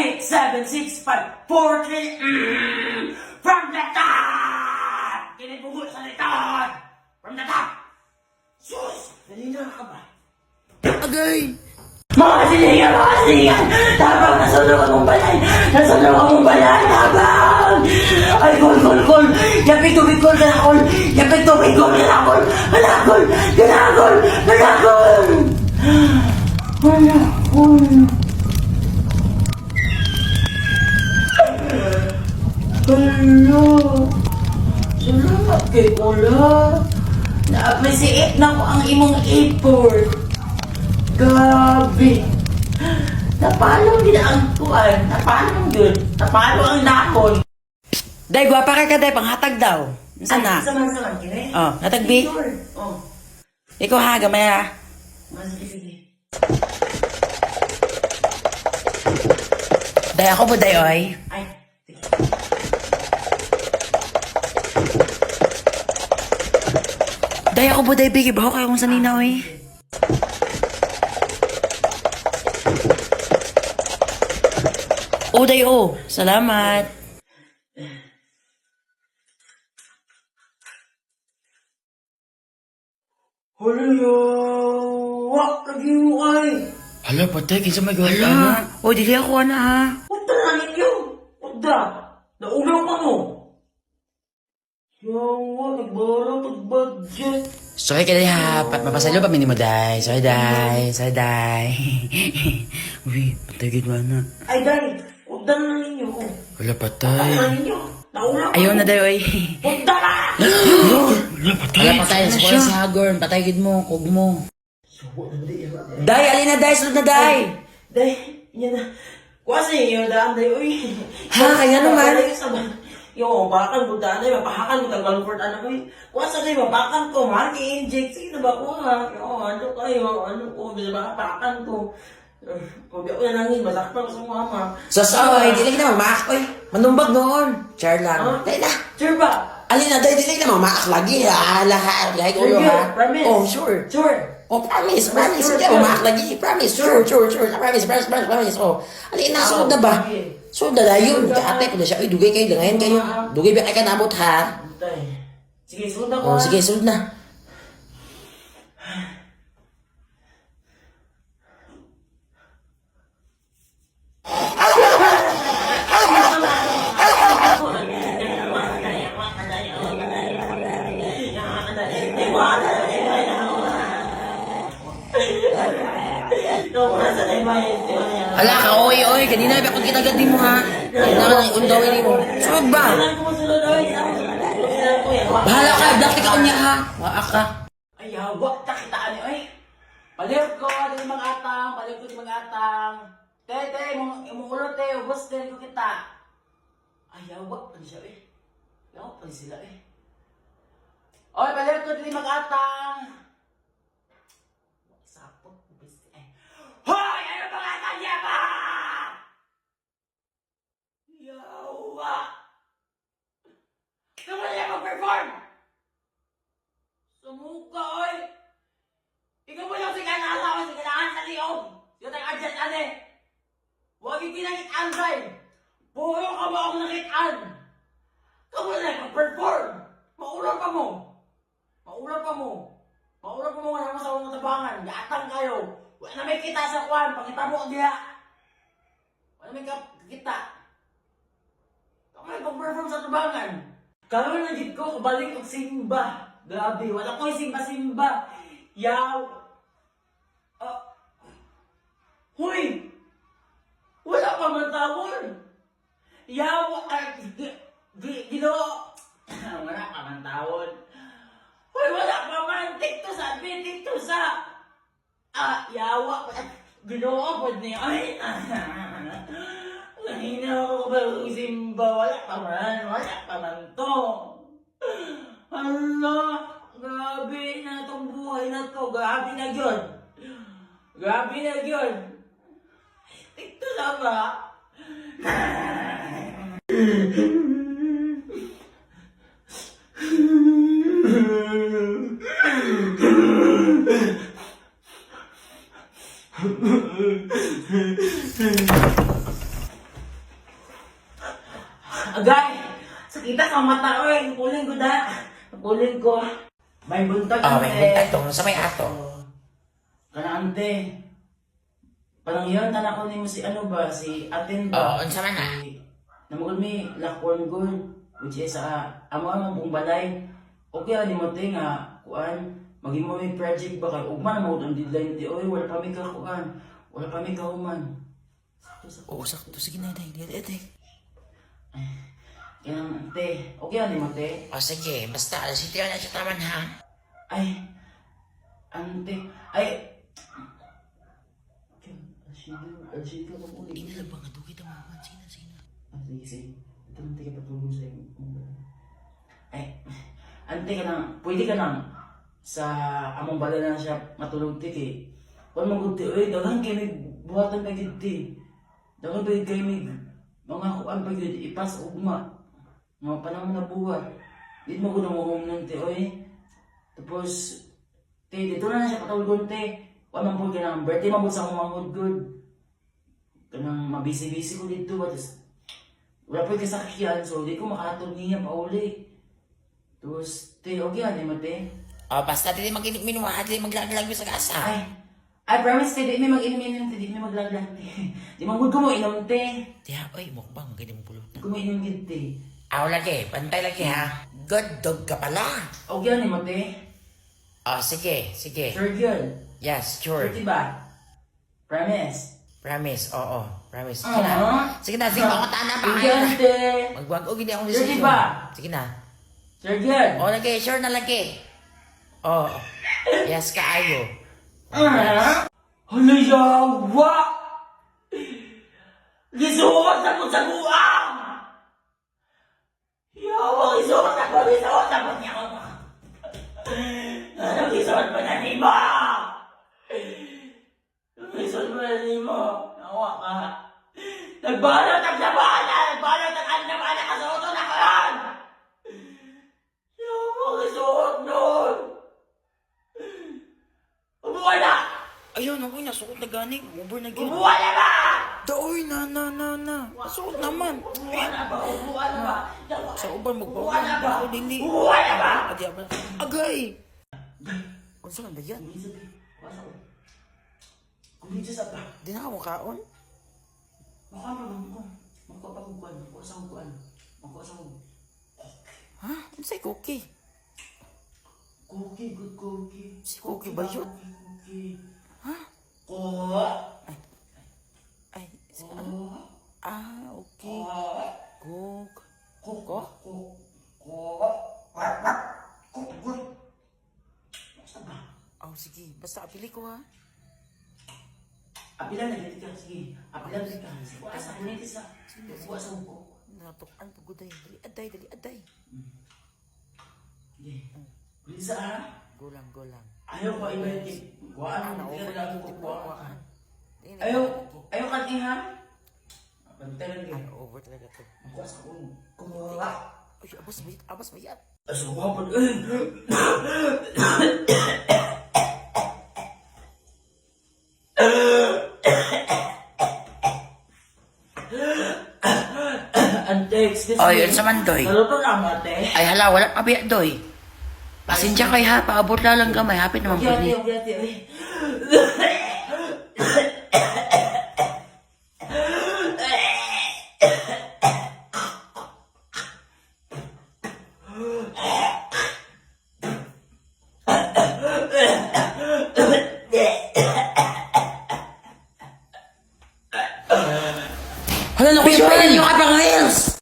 8, 7, 6, 5, 4, 3, from the top! Kinibugo sa likod! From the top! Sus! Nalina ka ba? Agay! Mga silingan! Tabang! Nasunog akong balay! Nasunog akong balay! Tabang! Ay, kol! Yapit tubig kol! Ganakol! Yapit tubig kol! Ganakol! Ganakol! Ganakol! Ganakol! Ganakol! Hello! Salamat kay Kola! Na-appreciate na ko ang imong effort! Gabi! Napalo din ang kuwan. Napalo yun. Napalo ang dahon. Day, gwapa ka day, panghatag daw. Saan na? Saman, kini? Oh, natagbi? Sure. Oh. Ikaw ha, gamay ha. Sige. Day, ako po day, oy. Ay, sige. Day, ako po day, bigi. Baho kayo kung sanina, oy. Oh, day, oh. Salamat. Hello! Wak lagi mo ay! Hala, patay. Kinsa may gawin na. Oh, dili ako na ha. Punta na ninyo! Punta! Naulaw ka mo! Yawa, nagbara, pag-budget. Sorry ka day ha. Mapasalo pa minimo day. Sorry day. Uy, patay gid na. Ay, Dani! Punta na ninyo! Wala Punta patay. na ninyo! Naulaw ka Ayaw mo. na day, oy. Punta na! Wala patay. Sa kuya sa hagorn. Patay gid mo. Kog mo. Day, alin na day. Sulod na day. Day, yan na. Kasi yung daan day, uy. Ha, kaya naman. Yung bakan mo daan day, mapahakan mo kang comfort ano uy. Kuwasa day, mapakan ko, maki-inject. Sige na ba ko ha? Yung ano kayo, ano ko, bisa ba pakan ko. Kung di ako na nangin, masakpan ko sa mama. Oy, dili ka na mamaak, oy. Manumbag noon. Char lang. Ha? Day na. Sure ba? Alin na day, dili ka na mamaak lagi ha. Lahat. Like, Sure, ulo ha. promise. Oh, sure. Sure. Oh, promise. Sure. Hindi mamaak lagi. Promise. Sure. Promise. Oh, alin na, sunod na ba? Sunod na yun. Kaate ko na siya. Uy, dugay kayo. Langayin kayo. Dugay ba kayo kanabot ha? Tay. Sige, sunod ako. Oh, sige, sunod na. Ala ka, oy. Kanina ba kung kitagad din mo ha? Kanina ka nang undawin mo. Sunod ba? Bahala ka. Black ka niya ha. Waak ka. Ay, hawak na kitaan niyo, ay. Palit ko, di mga atang. Te, mong ulo, te, ubos, te, ko kita. Ay, hawak pa siya, eh. Hawak pa sila, eh. Oy, palit ko, di mga atang. Sapot, ubos, eh. Hoy, ano ba nga kanya ba? Yawa! Naman niya mag-perform! Sumuka, oy! Ikaw mo yung sikanasa ko, sikanahan sa liyog! Yung tag-adjust, ane! Huwag yung kinakit-an, Ray! Puro ka mo akong nakit-an! Ikaw mo na mag-perform! Maulan pa mo! Wala mo sa unang tabangan! Yatang kayo! Wala na may kita sa kwan! Pakita mo diya! Wala may kita! Ikaw may pag-perform sa tabangan! Karoon na dito ko, kabalik og simba! Grabe, wala ko yung simba-simba! Yaw! Huy! Wala pa man tawon! Yaw! Ginoo! Wala pa man tawon! Huy! Wala pa man! Tikto sa! Yawa! Ginoo! Pwede niya! Ay! Kanina ako kabalik og simba! Wala pa man to! Hala! Grabe na itong buhay na to! Grabe na yun! Ito na ba? Kita ka mata, oy. Puling ko da. Puling ko. May buntag Oh, may buntag to. Sa may ato. Kana ante. Parang yun, tanak ko ni mo si ano ba? Si Aten Oo, ba? unsa man na? Namugod mi Lakwan Gold. Which is amo pong balay. Okay, di mo te nga. Kuan. Maging mo may project ba kay ugma na mo ang deadline ti oy wala pa mi ka kuan. Wala pa mi ka human. Oo, sakto. Sige na, day. Kaya ante, okay di mo te. O, sige. Basta, sitiyo na siya taman, ha? Ay, ante, ay. Alsito ko po. Inala ba nga, dugay tama man. Sige. Sige. Ito nang tika patulong sa iyo. Ay, ante ka nang, pwede ka nang sa among bala na siya matulog tiki. Kung maguti, oy, dagan kayo may buhatan pa giti. Dagan pa kayo may mga kuan pa giti, ipas ugma. Mga panahon na buhat. Di mo ko na mo nun, te, oy. Tapos, te, dito na siya patulgon, te. Wala po ka ng birthday, mabot sa akong good. Kanang mabisi-bisi ko dito, tapos wala po yung kasakyan, so di ko makatog niya pa uli. Tapos, te, okay di mo, te? O, basta, di magminuha, di maglaglag sa gasa. Ay, promise, te, di may mag-inom-inom, te, di may maglaglag, te. Di magod ko mo inom, te. Tiya, oy, mukbang, ganyan pulot Di na. ko mo inom yun, te. Aw, lagi, pantay lagi, ha? Good dog ka pala. Okay di mo, te? O, sige. Sure yun. Yes, Sure, sure. diba? Promise. Promise, oo. Promise. Ah. Sige na, mga tana pa. Okay yun, te. Magwag o gini akong Sure, decision. diba? Sige na. Sure yun. O, lagi, sure na lagi. O, yes, kaayo. Hala, yawa! Gisuot ako sa buang! Yawa, gisuot ako niya ako. Ano gisuot pa na ni mo? Gisuot pa na ni mo? Nawa ka. Nagbalot ang labanan! Nagbalot ang labanan! Kasuoto na ka yan! Yawa, gisuot nun! Umuha na! Ayun, ako nasukot na gani. Uber na gini. Umuha na ba? Daoy, na. Nasukot naman. Umuha na ba? Umuha na ba? Sa uber, Umuha na ba? Ako dili. Umuha na ba? Adi, abal. Agay! Kung saan ba yan? Kumidyo sa pa. Di na ako kaon. Magkapagkukuan. Magkasangkuan. Ha? Ano sa'y cookie? Cookie, good cookie. Si Cookie ba yun? Cookie. Ha? Ko. Ay, si ano? Ah, okay. Cook. Ko. Basta ba? Oh, sige. Basta apili ko, ha? Apilan na dito ka. Sige. Apilan dito ka. Bukas ako nito sa. Bukas ako po. Natukan po ko dahil. Dali aday. Sige. Lisa ha? Gulang. Ayaw ko iba yung kuhaan. Na-over na yung tipo ko, ha? Ayaw ka ha? Bantay lang Ay, din. over talaga to. Bukas ako. Kumuha. Ay, abas bayat. Asuwapan. Ante, excuse me. Oh, yun sa man, Doy. Naluto na ang ate. Ay, hala, wala pa biya, Doy. Pasensya kay ha, paabot lang kamay. Hapit naman po ni. Okay. Hala, naku, yung yung kapang reels.